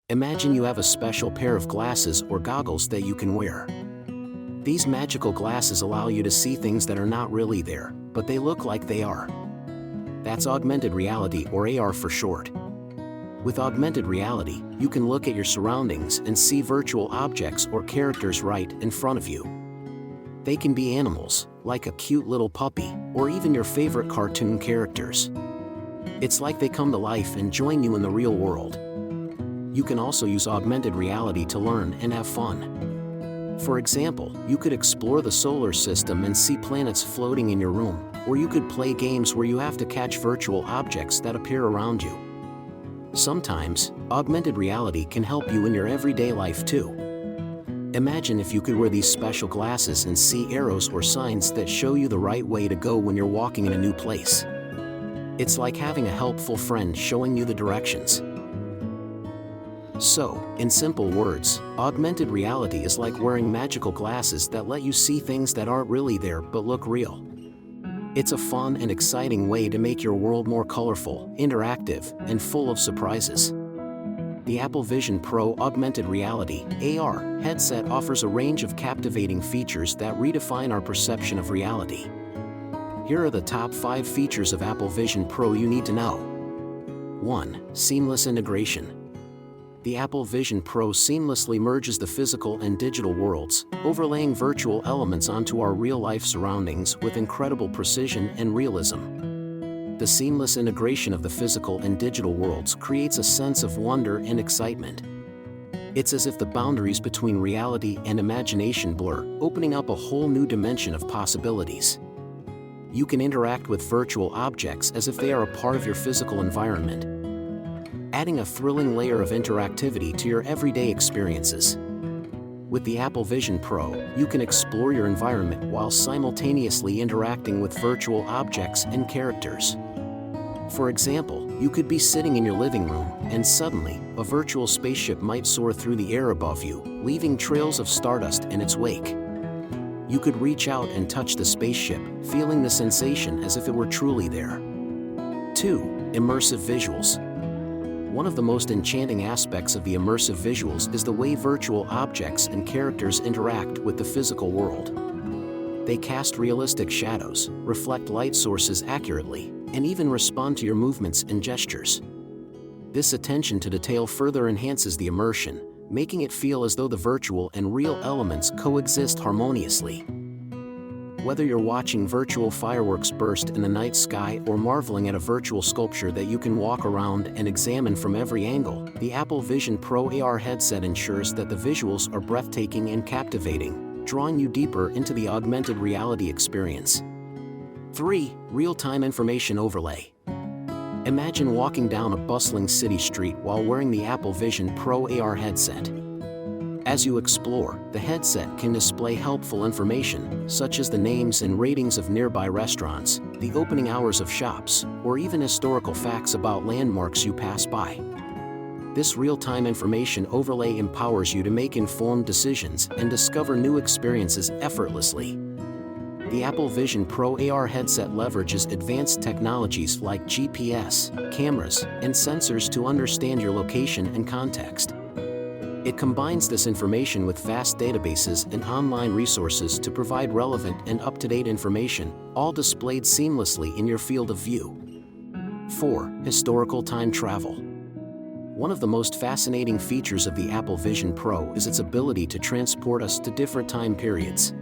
Imagine you have a special pair of glasses or goggles that you can wear. These magical glasses allow you to see things that are not really there, but they look like they are. That's augmented reality, or AR for short. With augmented reality, you can look at your surroundings and see virtual objects or characters right in front of you. They can be animals, like a cute little puppy, or even your favorite cartoon characters. It's like they come to life and join you in the real world. You can also use augmented reality to learn and have fun. For example, you could explore the solar system and see planets floating in your room, or you could play games where you have to catch virtual objects that appear around you. Sometimes, augmented reality can help you in your everyday life too. Imagine if you could wear these special glasses and see arrows or signs that show you the right way to go when you're walking in a new place. It's like having a helpful friend showing you the directions. So, in simple words, augmented reality is like wearing magical glasses that let you see things that aren't really there but look real. It's a fun and exciting way to make your world more colorful, interactive, and full of surprises. The Apple Vision Pro Augmented Reality (AR) headset offers a range of captivating features that redefine our perception of reality. Here are the top 5 features of Apple Vision Pro you need to know. 1. Seamless integration. The Apple Vision Pro seamlessly merges the physical and digital worlds, overlaying virtual elements onto our real-life surroundings with incredible precision and realism. The seamless integration of the physical and digital worlds creates a sense of wonder and excitement. It's as if the boundaries between reality and imagination blur, opening up a whole new dimension of possibilities. You can interact with virtual objects as if they are a part of your physical environment, adding a thrilling layer of interactivity to your everyday experiences. With the Apple Vision Pro, you can explore your environment while simultaneously interacting with virtual objects and characters. For example, you could be sitting in your living room, and suddenly, a virtual spaceship might soar through the air above you, leaving trails of stardust in its wake. You could reach out and touch the spaceship, feeling the sensation as if it were truly there. 2. Immersive visuals. One of the most enchanting aspects of the immersive visuals is the way virtual objects and characters interact with the physical world. They cast realistic shadows, reflect light sources accurately, and even respond to your movements and gestures. This attention to detail further enhances the immersion, making it feel as though the virtual and real elements coexist harmoniously. Whether you're watching virtual fireworks burst in the night sky or marveling at a virtual sculpture that you can walk around and examine from every angle, the Apple Vision Pro AR headset ensures that the visuals are breathtaking and captivating, drawing you deeper into the augmented reality experience. 3. Real-time information overlay. Imagine walking down a bustling city street while wearing the Apple Vision Pro AR headset. As you explore, the headset can display helpful information, such as the names and ratings of nearby restaurants, the opening hours of shops, or even historical facts about landmarks you pass by. This real-time information overlay empowers you to make informed decisions and discover new experiences effortlessly. The Apple Vision Pro AR headset leverages advanced technologies like GPS, cameras, and sensors to understand your location and context. It combines this information with vast databases and online resources to provide relevant and up-to-date information, all displayed seamlessly in your field of view. 4. Historical time travel. One of the most fascinating features of the Apple Vision Pro is its ability to transport us to different time periods.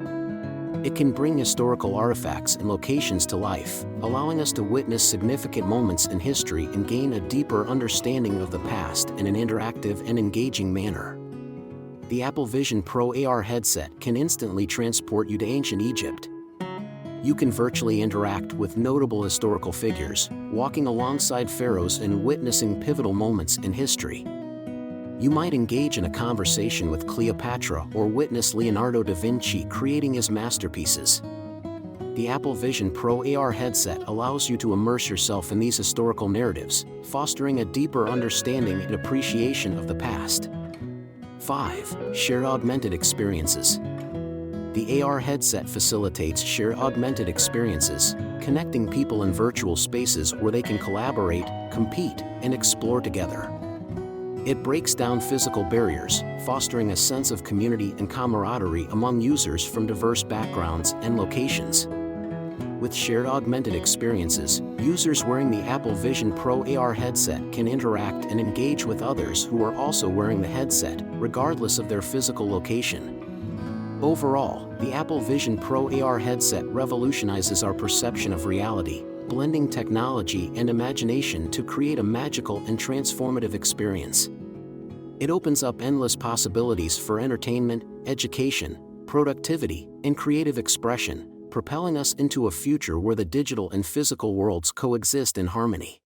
It can bring historical artifacts and locations to life, allowing us to witness significant moments in history and gain a deeper understanding of the past in an interactive and engaging manner. The Apple Vision Pro AR headset can instantly transport you to ancient Egypt. You can virtually interact with notable historical figures, walking alongside pharaohs and witnessing pivotal moments in history. You might engage in a conversation with Cleopatra or witness Leonardo da Vinci creating his masterpieces. The Apple Vision Pro AR headset allows you to immerse yourself in these historical narratives, fostering a deeper understanding and appreciation of the past. 5. Shared augmented experiences. The AR headset facilitates shared augmented experiences, connecting people in virtual spaces where they can collaborate, compete, and explore together. It breaks down physical barriers, fostering a sense of community and camaraderie among users from diverse backgrounds and locations. With shared augmented experiences, users wearing the Apple Vision Pro AR headset can interact and engage with others who are also wearing the headset, regardless of their physical location. Overall, the Apple Vision Pro AR headset revolutionizes our perception of reality, blending technology and imagination to create a magical and transformative experience. It opens up endless possibilities for entertainment, education, productivity, and creative expression, propelling us into a future where the digital and physical worlds coexist in harmony.